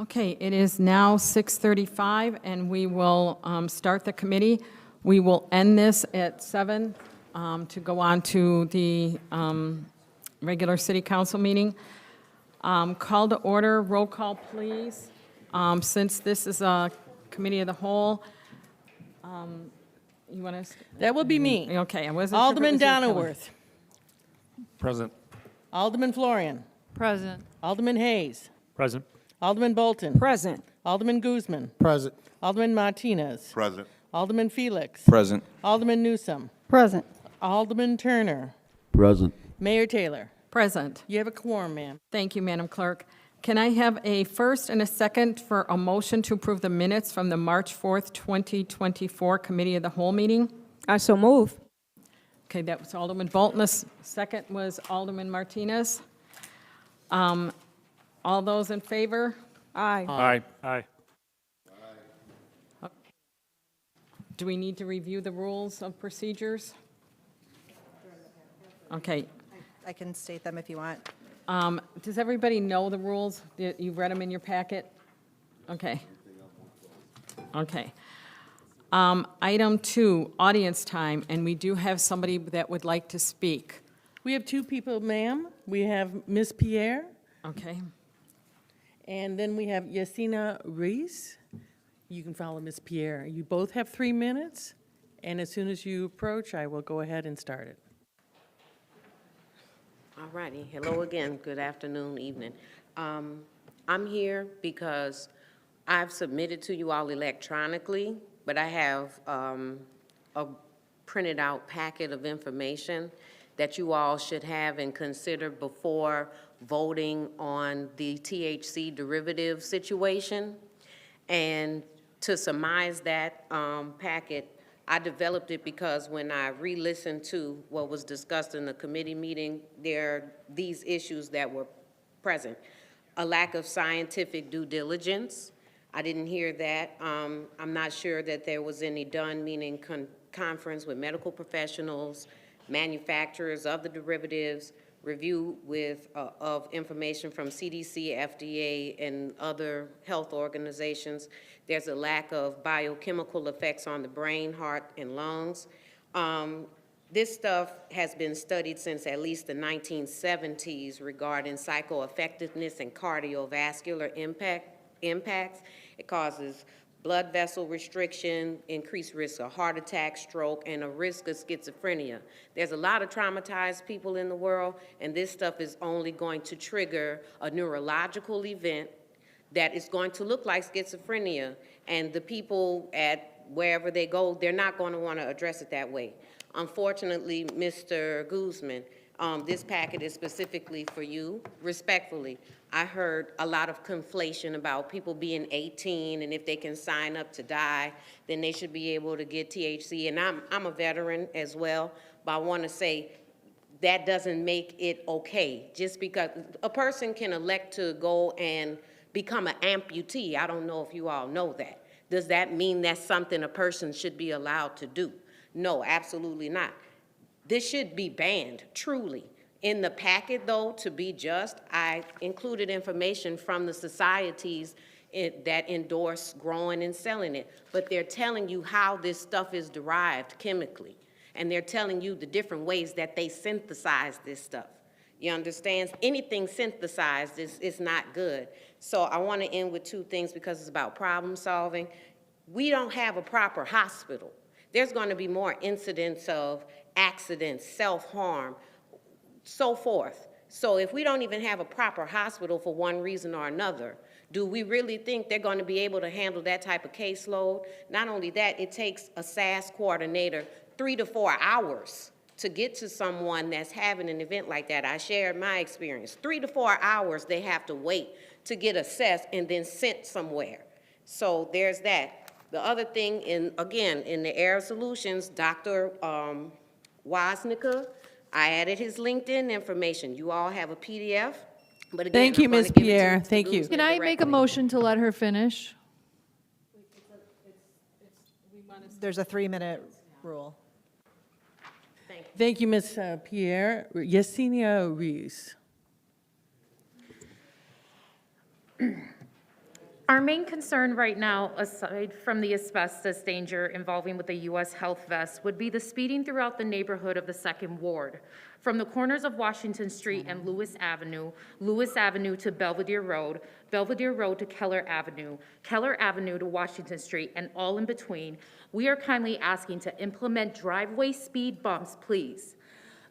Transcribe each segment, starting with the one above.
Okay, it is now 6:35, and we will start the committee. We will end this at 7 to go on to the regular city council meeting. Call to order, roll call, please. Since this is a committee of the whole, you want to? That would be me. Okay, I wasn't sure if it Alderman was you, Kelly. Donnerworth. Present. Alderman Florian. Present. Alderman Hayes. Present. Alderman Bolton. Present. Alderman Guzman. Present. Alderman Martinez. Present. Alderman Felix. Present. Alderman Newsome. Present. Alderman Turner. Present. Mayor Taylor. Present. You have a quorum, ma'am. Thank you, Madam Clerk. Can I have a first and a second for a motion to approve the minutes from the March 4th, 2024 Committee of the Whole meeting? I so move. Okay, that was Alderman Bolton. The second was Alderman Martinez. All those in favor? Aye. Aye. Aye. Do we need to review the rules of procedures? Okay. I can state them if you want. Does everybody know the rules? You read them in your packet? Okay. Okay. Item 2, audience time, and we do have somebody that would like to speak. We have two people, ma'am. We have Ms. Pierre, Okay. and then we have Yesenia Reese. You can follow Ms. Pierre. You both have 3 minutes, and as soon as you approach, I will go ahead and start it. All righty. Hello again. Good afternoon, evening. I'm here because I've submitted to you all electronically, but I have a printed out packet of information that you all should have and consider before voting on the THC derivative situation. And to surmise that packet, I developed it because when I re-listened to what was discussed in the committee meeting, there are these issues that were present. A lack of scientific due diligence. I didn't hear that. I'm not sure that there was any done, meaning conference with medical professionals, manufacturers of the derivatives, review of information from CDC, FDA, and other health organizations. There's a lack of biochemical effects on the brain, heart, and lungs. This stuff has been studied since at least the 1970s regarding psychoeffectiveness and cardiovascular impacts. It causes blood vessel restriction, increased risk of heart attack, stroke, and a risk of schizophrenia. There's a lot of traumatized people in the world, and this stuff is only going to trigger a neurological event that is going to look like schizophrenia, and the people at wherever they go, they're not going to want to address it that way. Unfortunately, Mr. Guzman, this packet is specifically for you. Respectfully, I heard a lot of conflation about people being 18, and if they can sign up to die, then they should be able to get THC. And I'm a veteran as well, but I want to say that doesn't make it okay. Just because a person can elect to go and become an amputee, I don't know if you all know that. Does that mean that's something a person should be allowed to do? No, absolutely not. This should be banned, truly. In the packet, though, to be just, I included information from the societies that endorse growing and selling it, but they're telling you how this stuff is derived chemically, and they're telling you the different ways that they synthesize this stuff. You understand? Anything synthesized is not good. So I want to end with 2 things because it's about problem solving. We don't have a proper hospital. There's going to be more incidents of accidents, self-harm, so forth. So if we don't even have a proper hospital for one reason or another, do we really think they're going to be able to handle that type of caseload? Not only that, it takes a SAS coordinator 3 to 4 hours to get to someone that's having an event like that. I shared my experience. 3 to 4 hours they have to wait to get assessed and then sent somewhere. So there's that. The other thing, again, in the Air Solutions, Dr. Woznicka, I added his LinkedIn information. You all have a PDF. But again, Thank you, I'm gonna Ms. give it to Pierre. Mr. Thank you. Guzman Can I make a directly. motion to let her finish? There's a 3-minute rule. Thank you, Ms. Pierre. Yesenia Reese. Our main concern right now, aside from the asbestos danger involving with the U.S. Health Vest, would be the speeding throughout the neighborhood of the Second Ward, from the corners of Washington Street and Lewis Avenue to Belvedere Road to Keller Avenue to Washington Street, and all in between. We are kindly asking to implement driveway speed bumps, please.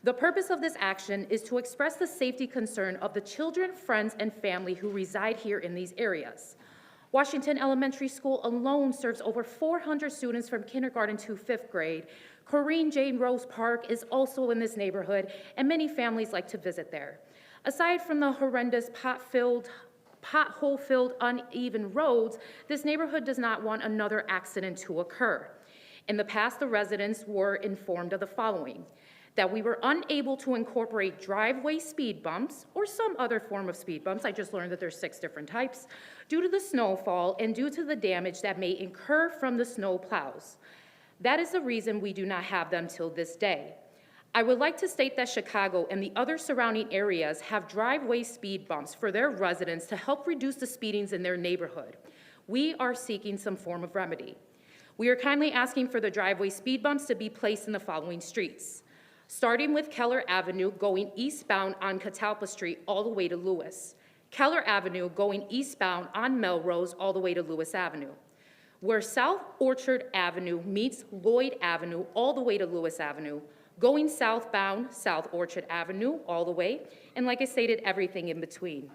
The purpose of this action is to express the safety concern of the children, friends, and family who reside here in these areas. Washington Elementary School alone serves over 400 students from kindergarten to 5th grade. Corrine Jane Rose Park is also in this neighborhood, and many families like to visit there. Aside from the horrendous pothole-filled, uneven roads, this neighborhood does not want another accident to occur. In the past, the residents were informed of the following: that we were unable to incorporate driveway speed bumps or some other form of speed bumps. I just learned that there's 6 different types, due to the snowfall and due to the damage that may incur from the snow plows. That is the reason we do not have them till this day. I would like to state that Chicago and the other surrounding areas have driveway speed bumps for their residents to help reduce the speedings in their neighborhood. We are seeking some form of remedy. We are kindly asking for the driveway speed bumps to be placed in the following streets: starting with Keller Avenue going eastbound on Catalpa Street all the way to Lewis. Keller Avenue going eastbound on Melrose all the way to Lewis Avenue. Where South Orchard Avenue meets Lloyd Avenue all the way to Lewis Avenue, going southbound South Orchard Avenue all the way, and like I stated, everything in between.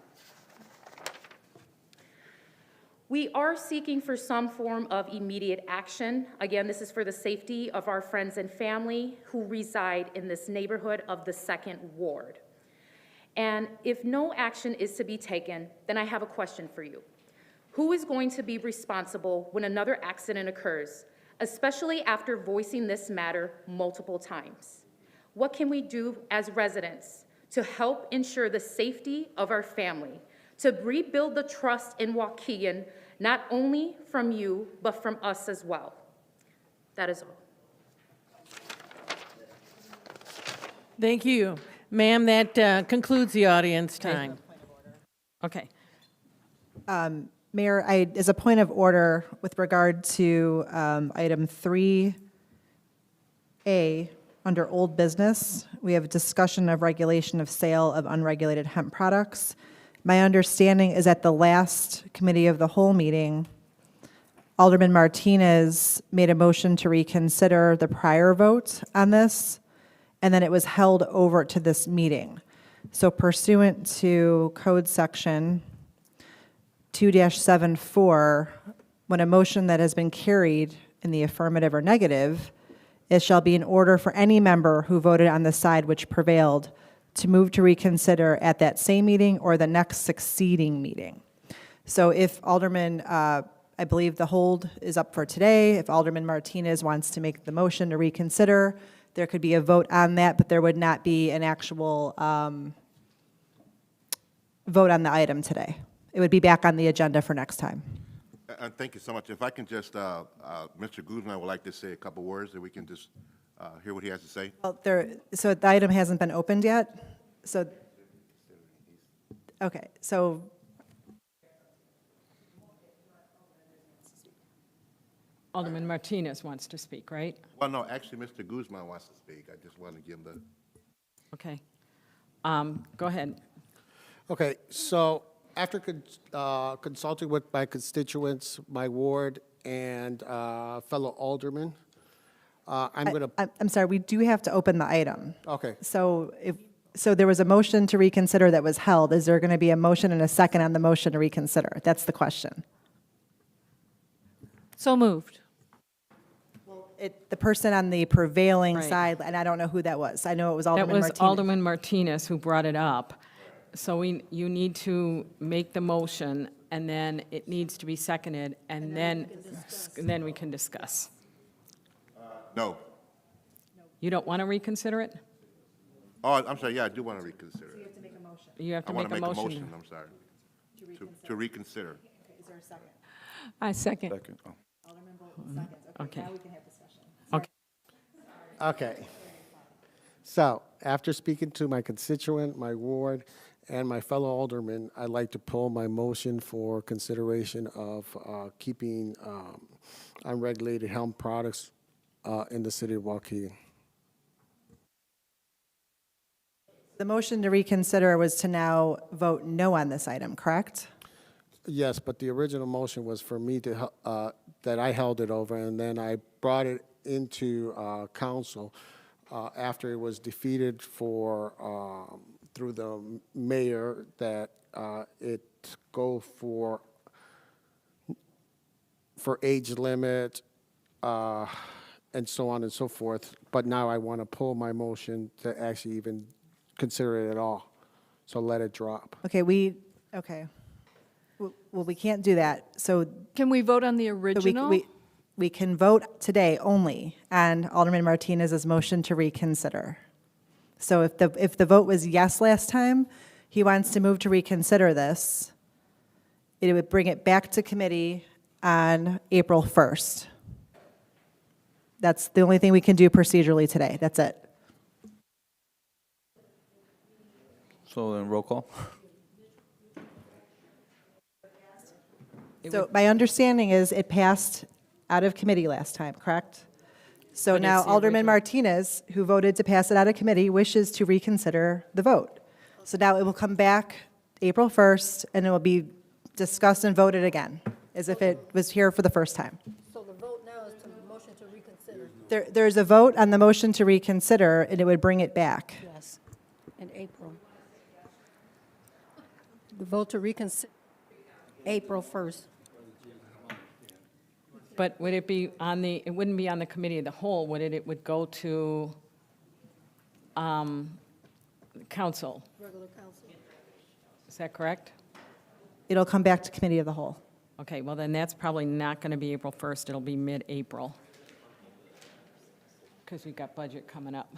We are seeking for some form of immediate action. Again, this is for the safety of our friends and family who reside in this neighborhood of the Second Ward. And if no action is to be taken, then I have a question for you. Who is going to be responsible when another accident occurs, especially after voicing this matter multiple times? What can we do as residents to help ensure the safety of our family, to rebuild the trust in Waukegan, not only from you, but from us as well? That is all. Thank you. Ma'am, that concludes the audience time. Okay. Mayor, as a point of order with regard to item 3A, under old business, we have a discussion of regulation of sale of unregulated hemp products. My understanding is at the last committee of the whole meeting, Alderman Martinez made a motion to reconsider the prior vote on this, and then it was held over to this meeting. So pursuant to Code Section 2-74, when a motion that has been carried in the affirmative or negative, it shall be in order for any member who voted on the side which prevailed to move to reconsider at that same meeting or the next succeeding meeting. So if Alderman, I believe the hold is up for today, if Alderman Martinez wants to make the motion to reconsider, there could be a vote on that, but there would not be an actual vote on the item today. It would be back on the agenda for next time. Thank you so much. If I can just, Mr. Guzman would like to say a couple words that we can just hear what he has to say. Well, so the item hasn't been opened yet? So, okay, so. Alderman Martinez wants to speak, right? Well, no, actually, Mr. Guzman wants to speak. I just wanted to give him the. Okay. Go ahead. Okay, so after consulting with my constituents, my ward, and fellow aldermen, I'm going to, I'm sorry, we do have to open the item. okay. So so there was a motion to reconsider that was held. Is there going to be a motion and a second on the motion to reconsider? That's the question. So moved. The person on the prevailing Right. side, and I don't know who that was. I know it was That Alderman was Martinez. Alderman Martinez who brought it up. So you need to make the motion, and then it needs to be seconded, and then we can discuss. No. You don't want to reconsider it? Oh, I'm sorry. Yeah, I do want to reconsider. You have I to want make to a make a motion. motion. I'm sorry. To reconsider. Is there a second? I second. Second. Oh. Alderman Bolton seconds. Okay. Now we can have discussion. Okay. So, after speaking to my constituent, my ward, and my fellow aldermen, I'd like to pull my motion for consideration of keeping unregulated hemp products in the city of Waukegan. The motion to reconsider was to now vote no on this item, correct? Yes, but the original motion was for me to, that I held it over, and then I brought it into council after it was defeated through the mayor, that it go for age limit and so on and so forth. But now I want to pull my motion to actually even consider it at all. So let it drop. Okay, okay. Well, we can't do that. So Can we vote on the so original? we can vote today only on Alderman Martinez's motion to reconsider. So if the vote was yes last time, he wants to move to reconsider this. It would bring it back to committee on April 1st. That's the only thing we can do procedurally today. That's it. So then roll call. So my understanding is it passed out of committee last time, correct? So But now it's the Alderman original. Martinez, who voted to pass it out of committee, wishes to reconsider the vote. So now it will come back April 1st, and it will be discussed and voted again, as if it was here for the first time. So the vote now is to motion to reconsider. There's a vote on the motion to reconsider, and it would bring it back. Yes, in April. The vote to reconsider, April 1st. But would it be on it wouldn't be on the committee of the whole, would it? It would go to council. Regular council. Is that correct? It'll come back to committee of the whole. Okay, well, then that's probably not going to be April 1st. It'll be mid-April. Because we've got budget coming up.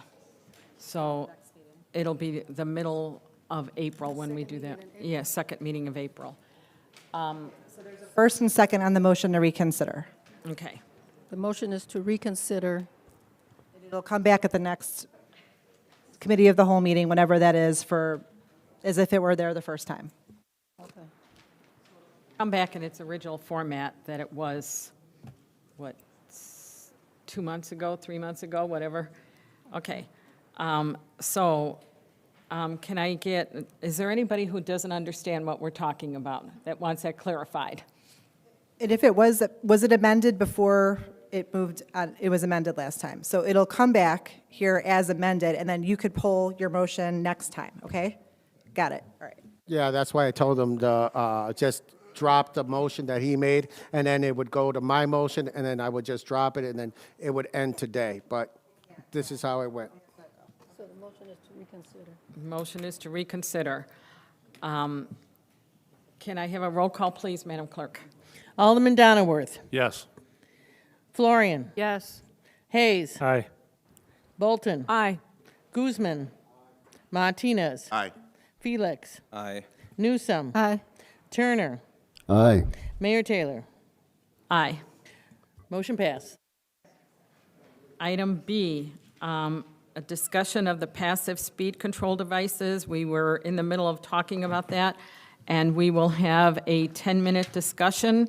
So it'll be the middle of April when we do that. Yeah, second meeting of April. First and second on the motion to reconsider. Okay. The motion is to reconsider. It'll come back at the next committee of the whole meeting, whenever that is, as if it were there the first time. Okay. Come back in its original format that it was, 2 months ago, 3 months ago, whatever. Okay. Can I is there anybody who doesn't understand what we're talking about, that wants that clarified? And if it was it amended before it moved on, it was amended last time? So it'll come back here as amended, and then you could pull your motion next time, okay? Got it, all right. Yeah, that's why I told him to just drop the motion that he made, and then it would go to my motion, and then I would just drop it, and then it would end today. But this is how it went. So the motion is to reconsider. Motion is to reconsider. Can I have a roll call, please, Madam Clerk? Alderman Donnerworth, Yes. Florian, Yes. Hayes, Aye. Bolton, Aye. Guzman, Martinez, Aye. Felix, Aye. Newsome, Aye. Turner, Aye. Mayor Taylor. Aye. Motion passed. Item B, a discussion of the passive speed control devices. We were in the middle of talking about that, and we will have a 10-minute discussion,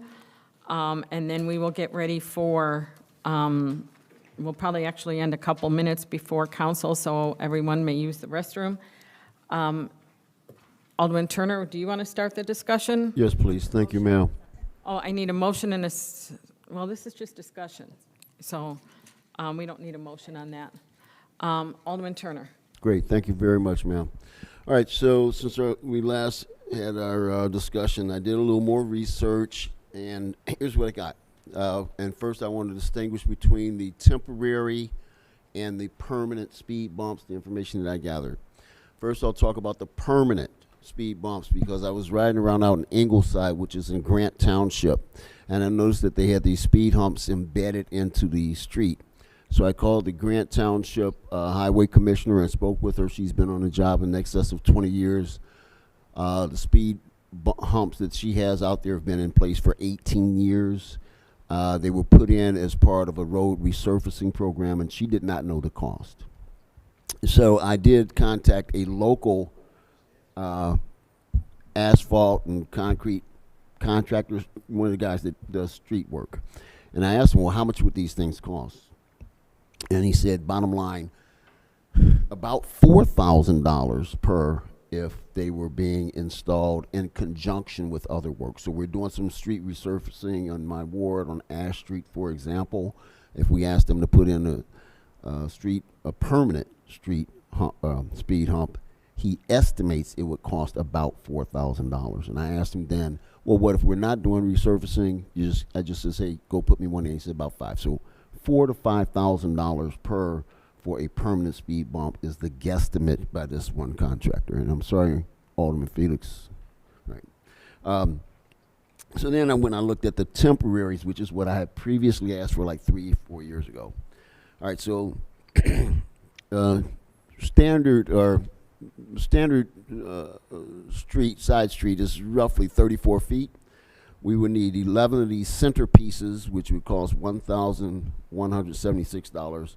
and then we will get ready for, we'll probably actually end a couple minutes before council, so everyone may use the restroom. Alderman Turner, do you want to start the discussion? Yes, please. Thank you, ma'am. Oh, I need a motion and well, this is just discussion, so we don't need a motion on that. Alderman Turner. Great. Thank you very much, ma'am. All right, so since we last had our discussion, I did a little more research, and here's what I got. And first, I want to distinguish between the temporary and the permanent speed bumps, the information that I gathered. First, I'll talk about the permanent speed bumps, because I was riding around out in Ingleside, which is in Grant Township, and I noticed that they had these speed humps embedded into the street. So I called the Grant Township Highway Commissioner and spoke with her. She's been on the job in excess of 20 years. The speed humps that she has out there have been in place for 18 years. They were put in as part of a road resurfacing program, and she did not know the cost. So I did contact a local asphalt and concrete contractor, one of the guys that does street work. And I asked him, well, how much would these things cost? And he said, bottom line, about $4,000 per if they were being installed in conjunction with other work. So we're doing some street resurfacing on my ward on Ash Street, for example. If we asked them to put in a permanent street speed hump, he estimates it would cost about $4,000. And I asked him then, well, what if we're not doing resurfacing? I just said, hey, go put me one in. He said about $5,000. So $4,000 to $5,000 per for a permanent speed bump is the guesstimate by this one contractor. And I'm sorry, Alderman Felix. Right. So then I looked at the temporaries, which is what I had previously asked for like 3-4 years ago. All right, so standard side street is roughly 34 feet. We would need 11 of these centerpieces, which would cost $1,176.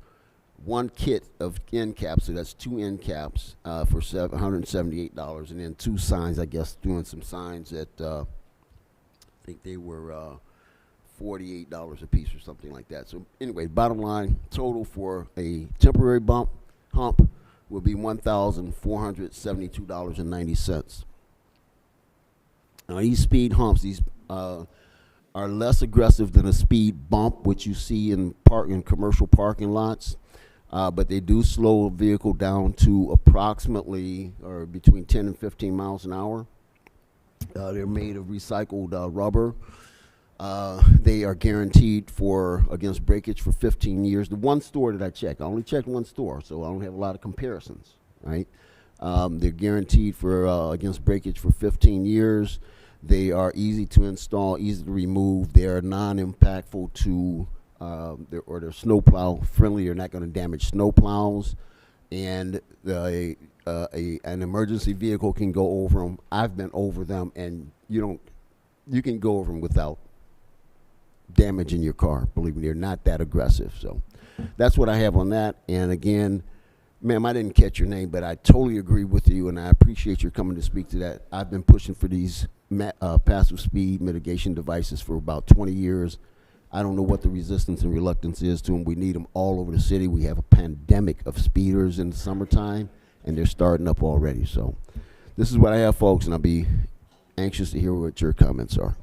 One kit of end caps, so that's 2 end caps for $778, and then 2 signs, I guess, doing some signs at, I think they were $48 a piece or something like that. So anyway, bottom line, total for a temporary hump will be $1,472.90. Now these speed humps, these are less aggressive than a speed bump, which you see in commercial parking lots. But they do slow a vehicle down to approximately or between 10 and 15 miles an hour. They're made of recycled rubber. They are guaranteed against breakage for 15 years. The one store that I checked, I only checked one store, so I don't have a lot of comparisons, right? They're guaranteed against breakage for 15 years. They are easy to install, easy to remove. They are non-impactful to they're snowplow friendly. They're not going to damage snowplows, and an emergency vehicle can go over them. I've been over them, and you can go over them without damaging your car. Believe me, they're not that aggressive. So that's what I have on that. And again, ma'am, I didn't catch your name, but I totally agree with you, and I appreciate your coming to speak to that. I've been pushing for these passive speed mitigation devices for about 20 years. I don't know what the resistance and reluctance is to them. We need them all over the city. We have a pandemic of speeders in the summertime, and they're starting up already. So this is what I have, folks, and I'll be anxious to hear what your comments are.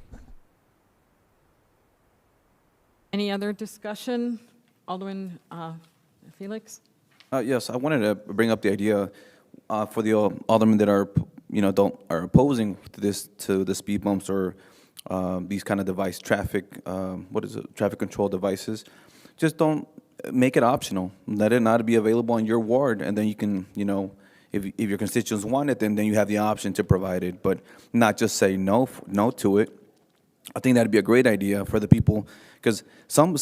Any other discussion? Alderman Felix? Yes, I wanted to bring up the idea for the aldermen that are opposing to the speed bumps or these kind of traffic control devices. Just don't make it optional. Let it not be available in your ward, and then you can, if your constituents want it, then you have the option to provide it, but not just say no to it. I think that'd be a great idea for the people, because some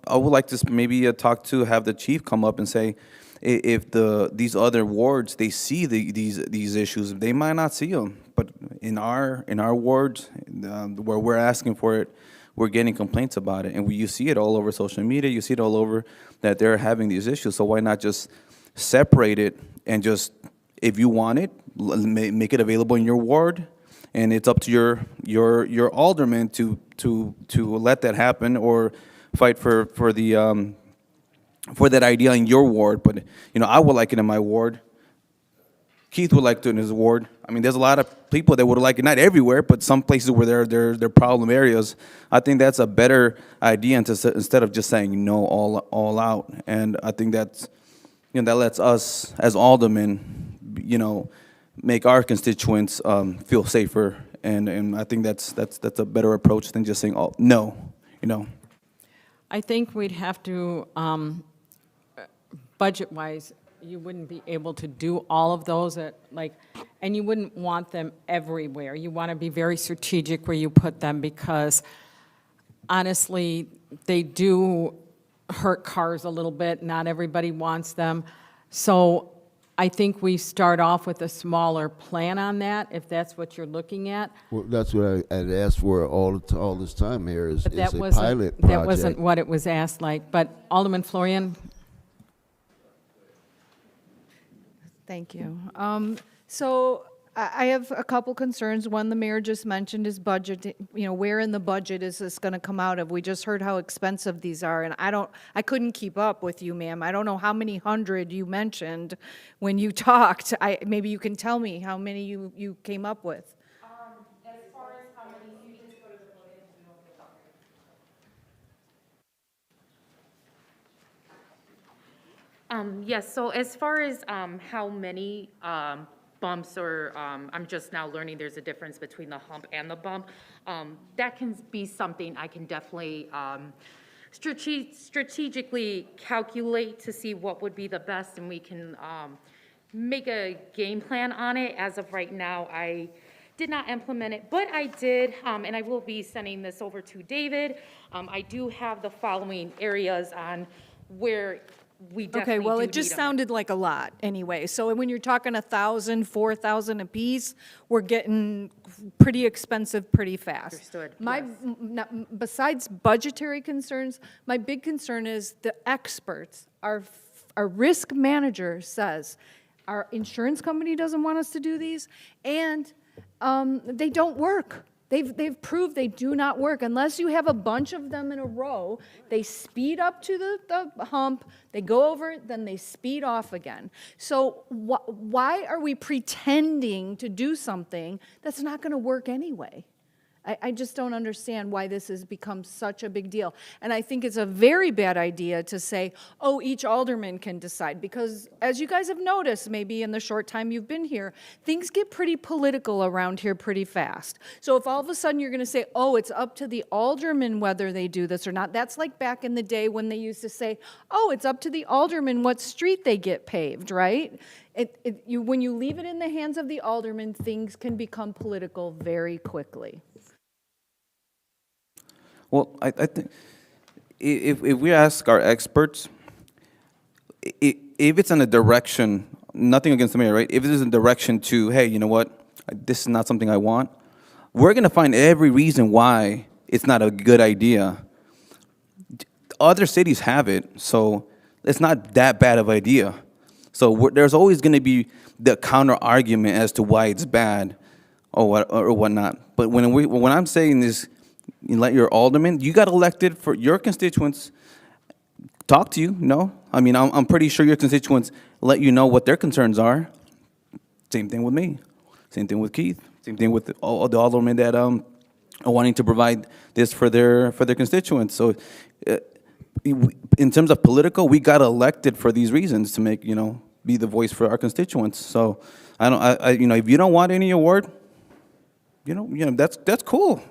I would like to maybe have the chief come up and say, if these other wards, they see these issues, they might not see them, but in our wards where we're asking for it, we're getting complaints about it, and you see it all over social media, you see it all over that they're having these issues. So why not just separate it and just, if you want it, make it available in your ward, and it's up to your alderman to let that happen or fight for that idea in your ward. But I would like it in my ward. Keith would like it in his ward. I mean, there's a lot of people that would like it, not everywhere, but some places where they're problem areas. I think that's a better idea instead of just saying no all out. And I think that lets us as aldermen, make our constituents feel safer. And I think that's a better approach than just saying no. I think we'd have to, budget-wise, you wouldn't be able to do all of those and you wouldn't want them everywhere. You want to be very strategic where you put them, because honestly, they do hurt cars a little bit. Not everybody wants them. So I think we start off with a smaller plan on that, if that's what you're looking at. Well, that's what I'd asked for all this time, Mayor, is But a that pilot project. That wasn't what it was asked like. But Alderman Florian? Thank you. So I have a couple concerns. One, the mayor just mentioned is budget, where in the budget is this going to come out of? We just heard how expensive these are, and I couldn't keep up with you, ma'am. I don't know how many hundred you mentioned when you talked. Maybe you can tell me how many you came up with. As far as how many, you just go to the podium. Yes, so as far as how many bumps or, I'm just now learning there's a difference between the hump and the bump, that can be something I can definitely strategically calculate to see what would be the best, and we can make a game plan on it. As of right now, I did not implement it, but I did, and I will be sending this over to David. I do have the following areas on where we definitely Okay, well, do it just need 'em. sounded like a lot anyway. So when you're talking 1,000, 4,000 apiece, we're getting pretty expensive pretty fast. Understood, My, besides budgetary concerns, my big concern is the experts. Our risk manager says, our insurance company doesn't want us to do these, and they don't work. They've proved they do not work. Unless you have a bunch of them in a row, they speed up to the hump, they go over it, then they speed off again. So why are we pretending to do something that's not going to work anyway? I just don't understand why this has become such a big deal. And I think it's a very bad idea to say, oh, each alderman can decide, because as you guys have noticed, maybe in the short time you've been here, things get pretty political around here pretty fast. So if all of a sudden you're going to say, oh, it's up to the alderman whether they do this or not, that's like back in the day when they used to say, oh, it's up to the alderman what street they get paved, right? When you leave it in the hands of the alderman, things can become political very quickly. Well, I think if we ask our experts, if it's in a direction, nothing against the mayor, right? If it is a direction to, hey, you know what, this is not something I want, we're going to find every reason why it's not a good idea. Other cities have it, so it's not that bad of an idea. So there's always going to be the counter argument as to why it's bad or whatnot. But when I'm saying this, you let your alderman, you got elected for your constituents, talk to you, no? I mean, I'm pretty sure your constituents let you know what their concerns are. Same thing with me. Same thing with Keith. Same thing with all the aldermen that are wanting to provide this for their constituents. So in terms of political, we got elected for these reasons to make, be the voice for our constituents. So if you don't want any award, that's cool.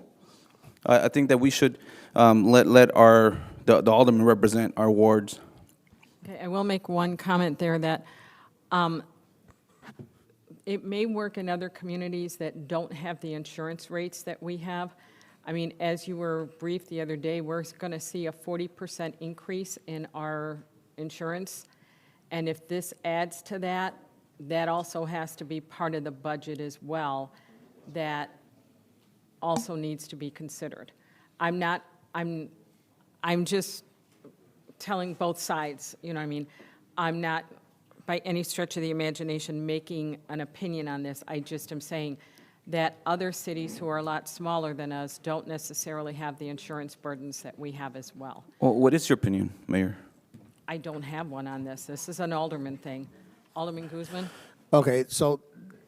I think that we should let the aldermen represent our wards. Okay, I will make one comment there that it may work in other communities that don't have the insurance rates that we have. I mean, as you were briefed the other day, we're going to see a 40% increase in our insurance. And if this adds to that, that also has to be part of the budget as well, that also needs to be considered. I'm just telling both sides, you know what I mean? I'm not by any stretch of the imagination making an opinion on this. I just am saying that other cities who are a lot smaller than us don't necessarily have the insurance burdens that we have as well. Well, what is your opinion, Mayor? I don't have one on this. This is an alderman thing. Alderman Guzman? Okay, so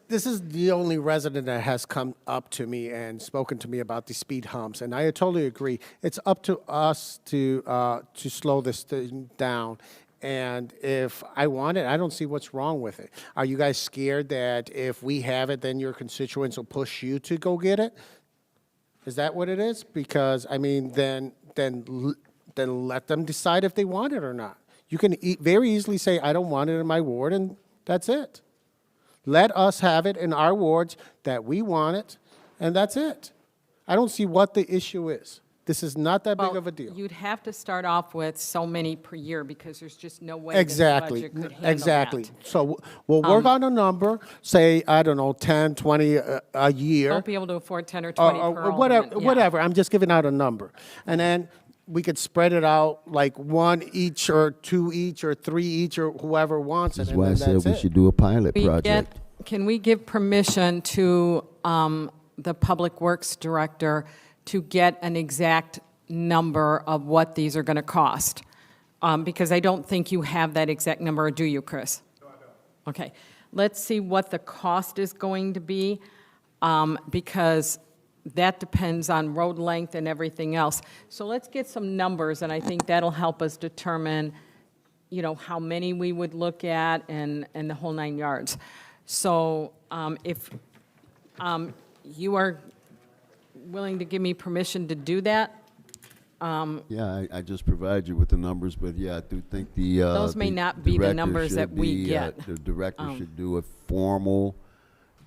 this is the only resident that has come up to me and spoken to me about the speed humps, and I totally agree. It's up to us to slow this thing down. And if I want it, I don't see what's wrong with it. Are you guys scared that if we have it, then your constituents will push you to go get it? Is that what it is? Because, I mean, then let them decide if they want it or not. You can very easily say, I don't want it in my ward, and that's it. Let us have it in our wards that we want it, and that's it. I don't see what the issue is. This is not that big of a deal. You'd have to start off with so many per year because there's just no way Exactly, that the budget could handle exactly. that. So we'll work on a number, say, I don't know, 10, 20 a year. Won't be able to afford 10 or 20 per or whatever, alderman, yeah. whatever. I'm just giving out a number. And then we could spread it out like one each or two each or three each or whoever wants it. That's and why I then said that's we it. should do a pilot We project. get can we give permission to the Public Works Director to get an exact number of what these are going to cost? Because I don't think you have that exact number, or do you, Chris? No, I don't. Okay. Let's see what the cost is going to be, because that depends on road length and everything else. So let's get some numbers, and I think that'll help us determine, you know, how many we would look at and the whole 9 yards. So if you are willing to give me permission to do that, Yeah, I just provide you with the numbers, but yeah, I do think the. Those may not be the director numbers that should we be, get. The director should do a formal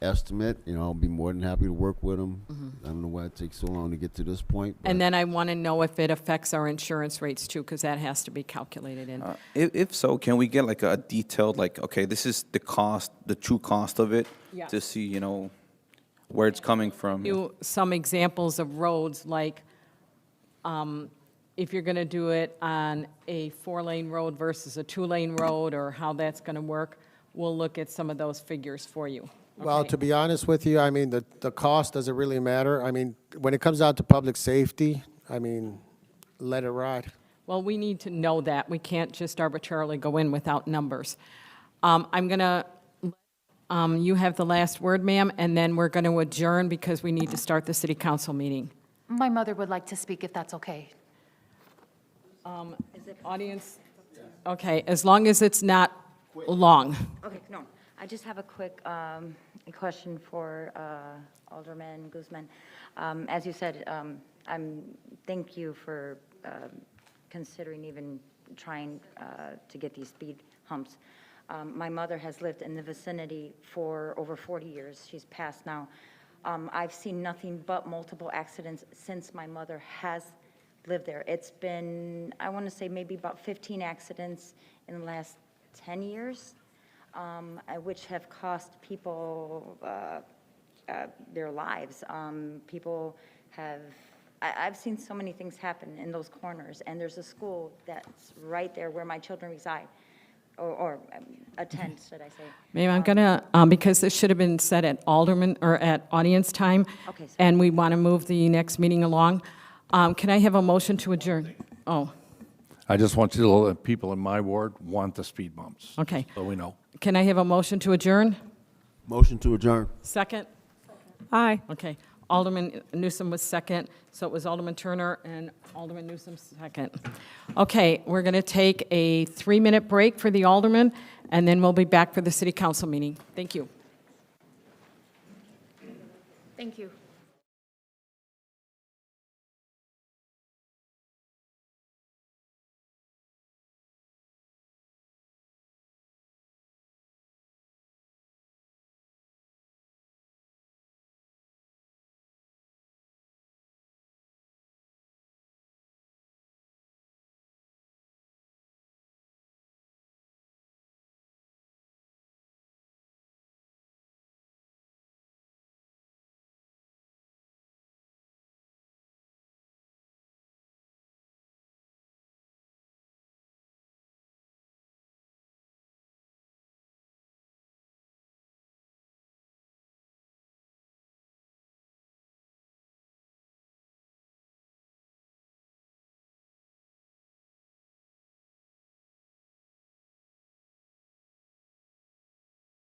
estimate, you know, I'll be more than happy to work with them. I don't know why it takes so long to get to this point. and but- then I want to know if it affects our insurance rates too, because that has to be calculated in. If so, can we get like a detailed, like, okay, this is the cost, the true cost of it? Yeah. To see, you know, where it's coming from. You some examples of roads, like if you're going to do it on a 4-lane road versus a 2-lane road, or how that's going to work, we'll look at some of those figures for you. Well, Okay. to be honest with you, I mean, the cost doesn't really matter. I mean, when it comes out to public safety, I mean, let it ride. Well, we need to know that. We can't just arbitrarily go in without numbers. I'm going to, you have the last word, ma'am, and then we're going to adjourn because we need to start the city council meeting. My mother would like to speak, if that's okay. Audience, okay, as long as it's not long. Okay, no, I just have a quick question for Alderman Guzman. As you said, thank you for considering even trying to get these speed humps. My mother has lived in the vicinity for over 40 years. She's passed now. I've seen nothing but multiple accidents since my mother has lived there. It's been, I want to say, maybe about 15 accidents in the last 10 years, which have cost people their lives. People have, I've seen so many things happen in those corners, and there's a school that's right there where my children reside, or attend, should I say. Maybe I'm going to, because this should have been said at Alderman, or at audience time, Okay, sorry. and we want to move the next meeting along. Can I have a motion to adjourn? Oh, I just want you to know that people in my ward want the speed bumps. okay. So we know. Can I have a motion to adjourn? Motion to adjourn. Second? Aye. Okay. Alderman Newsom was second, so it was Alderman Turner and Alderman Newsom second. Okay, we're going to take a 3-minute break for the alderman, and then we'll be back for the city council meeting. Thank you. Thank you.